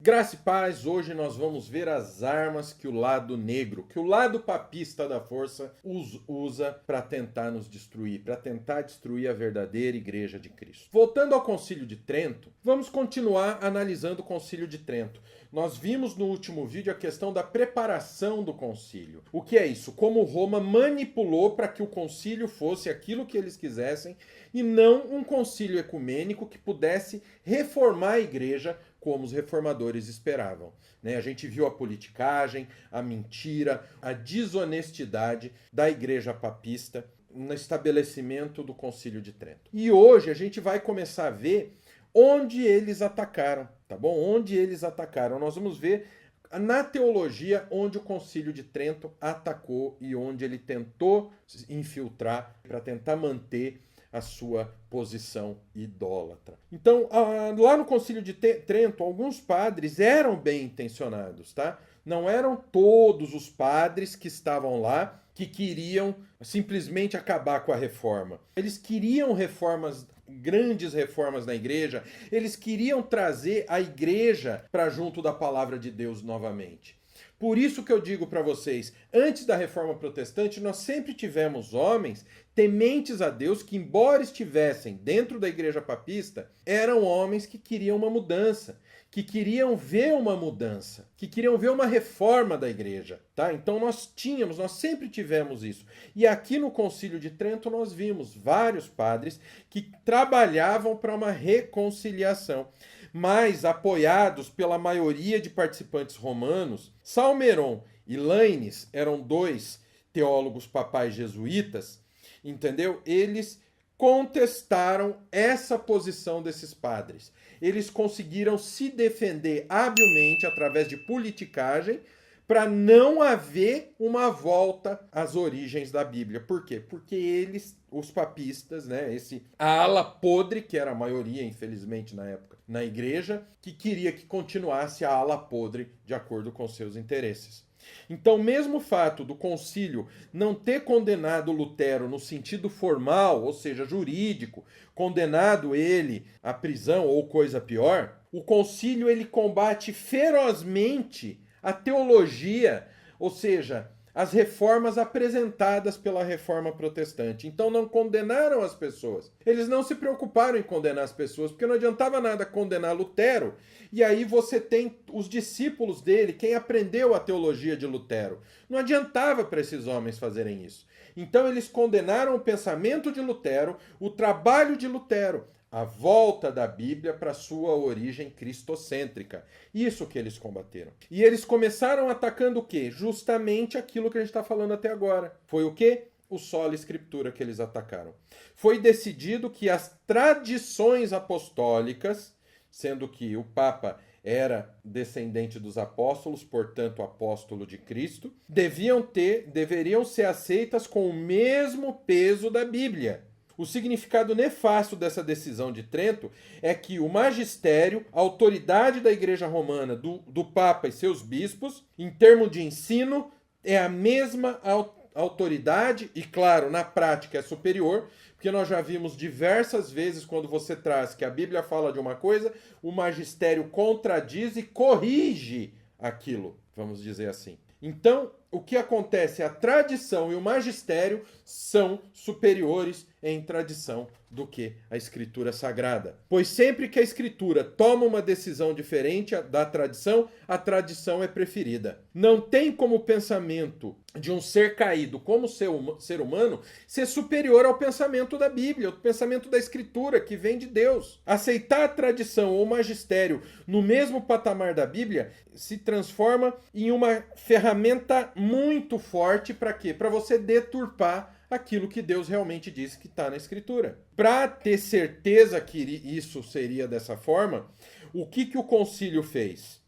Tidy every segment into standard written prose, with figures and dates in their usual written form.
Graça e paz, hoje nós vamos ver as armas que o lado negro, que o lado papista da força usa para tentar nos destruir, para tentar destruir a verdadeira igreja de Cristo. Voltando ao Concílio de Trento, vamos continuar analisando o Concílio de Trento. Nós vimos no último vídeo a questão da preparação do concílio. O que é isso? Como Roma manipulou para que o concílio fosse aquilo que eles quisessem e não um concílio ecumênico que pudesse reformar a igreja como os reformadores esperavam. A gente viu a politicagem, a mentira, a desonestidade da igreja papista no estabelecimento do Concílio de Trento. E hoje a gente vai começar a ver onde eles atacaram, tá bom? Onde eles atacaram. Nós vamos ver na teologia onde o Concílio de Trento atacou e onde ele tentou infiltrar para tentar manter a sua posição idólatra. Então, lá no Concílio de Trento, alguns padres eram bem intencionados, tá? Não eram todos os padres que estavam lá que queriam simplesmente acabar com a reforma. Eles queriam reformas, grandes reformas na igreja, eles queriam trazer a igreja para junto da palavra de Deus novamente. Por isso que eu digo para vocês, antes da Reforma Protestante, nós sempre tivemos homens tementes a Deus que, embora estivessem dentro da igreja papista, eram homens que queriam uma mudança, que queriam ver uma mudança, que queriam ver uma reforma da igreja, tá? Então nós sempre tivemos isso. E aqui no Concílio de Trento nós vimos vários padres que trabalhavam para uma reconciliação, mas apoiados pela maioria de participantes romanos. Salmeron e Lainez eram dois teólogos papais jesuítas, entendeu? Eles contestaram essa posição desses padres. Eles conseguiram se defender habilmente através de politicagem para não haver uma volta às origens da Bíblia. Por quê? Porque eles, os papistas, a ala podre, que era a maioria, infelizmente, na época, na igreja, que queria que continuasse a ala podre de acordo com seus interesses. Então, mesmo o fato do concílio não ter condenado Lutero no sentido formal, ou seja, jurídico, condenado ele à prisão ou coisa pior, o concílio ele combate ferozmente a teologia, ou seja, as reformas apresentadas pela Reforma Protestante. Então não condenaram as pessoas. Eles não se preocuparam em condenar as pessoas, porque não adiantava nada condenar Lutero, e aí você tem os discípulos dele, quem aprendeu a teologia de Lutero. Não adiantava para esses homens fazerem isso. Então eles condenaram o pensamento de Lutero, o trabalho de Lutero, a volta da Bíblia para sua origem cristocêntrica. Isso que eles combateram. E eles começaram atacando o quê? Justamente aquilo que a gente está falando até agora. Foi o quê? O sola escritura que eles atacaram. Foi decidido que as tradições apostólicas, sendo que o Papa era descendente dos apóstolos, portanto apóstolo de Cristo, deveriam ser aceitas com o mesmo peso da Bíblia. O significado nefasto dessa decisão de Trento é que o magistério, a autoridade da Igreja Romana, do Papa e seus bispos, em termos de ensino, é a mesma autoridade e, claro, na prática é superior, porque nós já vimos diversas vezes quando você traz que a Bíblia fala de uma coisa, o magistério contradiz e corrige aquilo, vamos dizer assim. Então, o que acontece? A tradição e o magistério são superiores em tradição do que a Escritura Sagrada. Pois sempre que a Escritura toma uma decisão diferente da tradição, a tradição é preferida. Não tem como o pensamento de um ser caído como ser humano ser superior ao pensamento da Bíblia, ao pensamento da Escritura, que vem de Deus. Aceitar a tradição ou o magistério no mesmo patamar da Bíblia se transforma em uma ferramenta muito forte para quê? Para você deturpar aquilo que Deus realmente disse que está na Escritura. Para ter certeza que isso seria dessa forma, o que o concílio fez?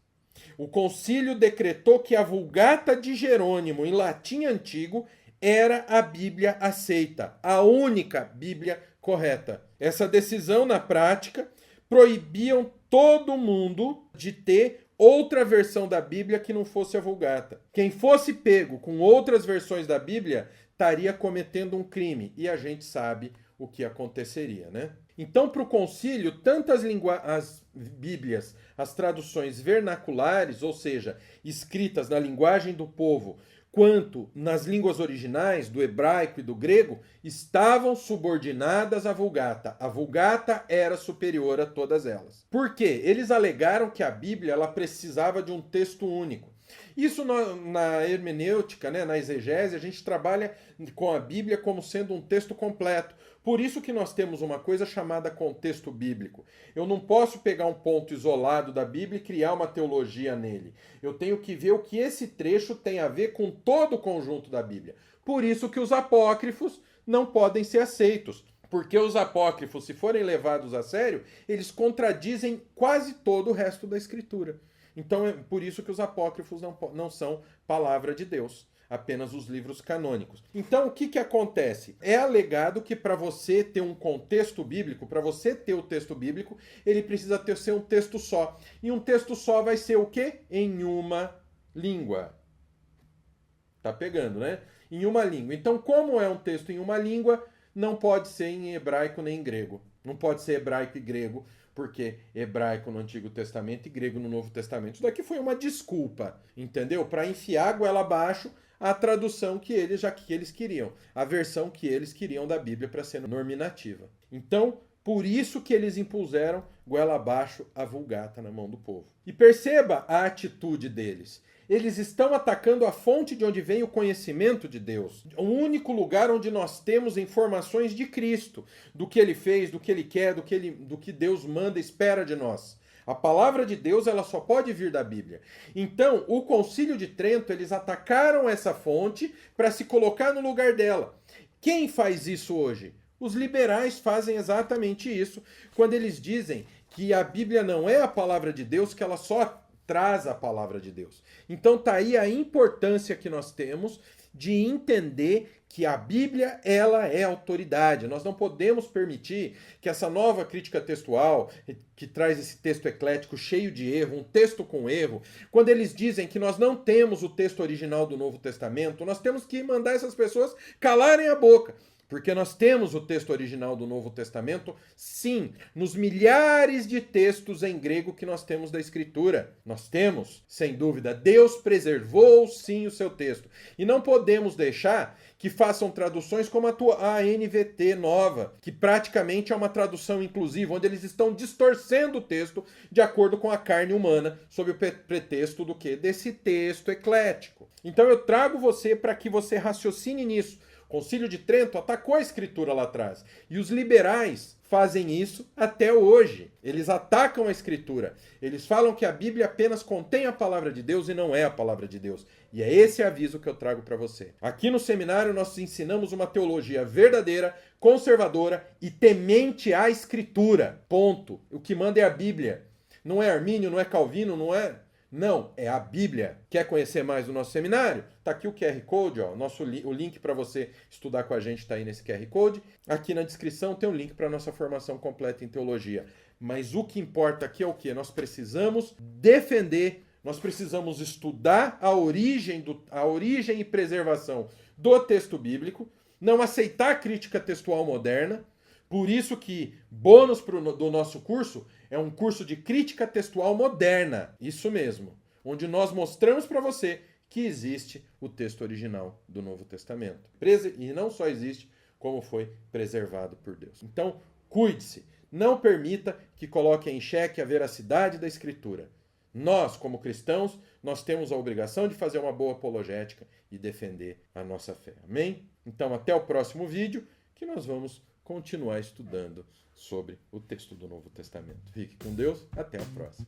O concílio decretou que a Vulgata de Jerônimo, em latim antigo, era a Bíblia aceita, a única Bíblia correta. Essa decisão, na prática, proibiam todo mundo de ter outra versão da Bíblia que não fosse a Vulgata. Quem fosse pego com outras versões da Bíblia estaria cometendo um crime, e a gente sabe o que aconteceria, né? Então, para o concílio, tanto as Bíblias, as traduções vernaculares, ou seja, escritas na linguagem do povo, quanto nas línguas originais, do hebraico e do grego, estavam subordinadas à Vulgata. A Vulgata era superior a todas elas. Por quê? Eles alegaram que a Bíblia ela precisava de um texto único. Isso na hermenêutica, né, na exegese, a gente trabalha com a Bíblia como sendo um texto completo. Por isso que nós temos uma coisa chamada contexto bíblico. Eu não posso pegar um ponto isolado da Bíblia e criar uma teologia nele. Eu tenho que ver o que esse trecho tem a ver com todo o conjunto da Bíblia. Por isso que os apócrifos não podem ser aceitos. Porque os apócrifos, se forem levados a sério, eles contradizem quase todo o resto da Escritura. Então é por isso que os apócrifos não são palavra de Deus, apenas os livros canônicos. Então o que acontece? É alegado que para você ter um contexto bíblico, para você ter o texto bíblico, ele precisa ser um texto só. E um texto só vai ser o quê? Em uma língua. Tá pegando, né? Em uma língua. Então, como é um texto em uma língua, não pode ser em hebraico nem em grego. Não pode ser hebraico e grego, porque hebraico no Antigo Testamento e grego no Novo Testamento. Isso daqui foi uma desculpa, entendeu? Para enfiar a goela abaixo a tradução que eles queriam, a versão que eles queriam da Bíblia para ser normativa. Então, por isso que eles impuseram goela abaixo a Vulgata na mão do povo. E perceba a atitude deles. Eles estão atacando a fonte de onde vem o conhecimento de Deus. O único lugar onde nós temos informações de Cristo, do que ele fez, do que ele quer, do que Deus manda, espera de nós. A palavra de Deus ela só pode vir da Bíblia. Então, o Concílio de Trento, eles atacaram essa fonte para se colocar no lugar dela. Quem faz isso hoje? Os liberais fazem exatamente isso, quando eles dizem que a Bíblia não é a palavra de Deus, que ela só traz a palavra de Deus. Então tá aí a importância que nós temos de entender que a Bíblia, ela é autoridade. Nós não podemos permitir que essa nova crítica textual, que traz esse texto eclético cheio de erro, um texto com erro, quando eles dizem que nós não temos o texto original do Novo Testamento, nós temos que mandar essas pessoas calarem a boca. Porque nós temos o texto original do Novo Testamento, sim, nos milhares de textos em grego que nós temos da Escritura. Nós temos, sem dúvida, Deus preservou sim o seu texto. E não podemos deixar que façam traduções como a NVT nova, que praticamente é uma tradução inclusiva, onde eles estão distorcendo o texto de acordo com a carne humana, sob o pretexto do quê? Desse texto eclético. Então eu trago você para que você raciocine nisso. O Concílio de Trento atacou a Escritura lá atrás. E os liberais fazem isso até hoje. Eles atacam a Escritura. Eles falam que a Bíblia apenas contém a palavra de Deus e não é a palavra de Deus. E é esse aviso que eu trago para você. Aqui no seminário nós ensinamos uma teologia verdadeira, conservadora e temente à Escritura. Ponto. O que manda é a Bíblia. Não é Armínio, não é Calvino, não é... Não, é a Bíblia. Quer conhecer mais do nosso seminário? Tá aqui o QR Code, ó. O link para você estudar com a gente está aí nesse QR Code. Aqui na descrição tem um link para a nossa formação completa em teologia. Mas o que importa aqui é o quê? Nós precisamos defender, nós precisamos estudar a origem e preservação do texto bíblico, não aceitar a crítica textual moderna. Por isso que bônus do nosso curso é um curso de crítica textual moderna, isso mesmo, onde nós mostramos para você que existe o texto original do Novo Testamento. E não só existe, como foi preservado por Deus. Então, cuide-se, não permita que coloquem em xeque a veracidade da Escritura. Nós, como cristãos, nós temos a obrigação de fazer uma boa apologética e defender a nossa fé. Amém? Então, até o próximo vídeo, que nós vamos continuar estudando sobre o texto do Novo Testamento. Fique com Deus, até a próxima.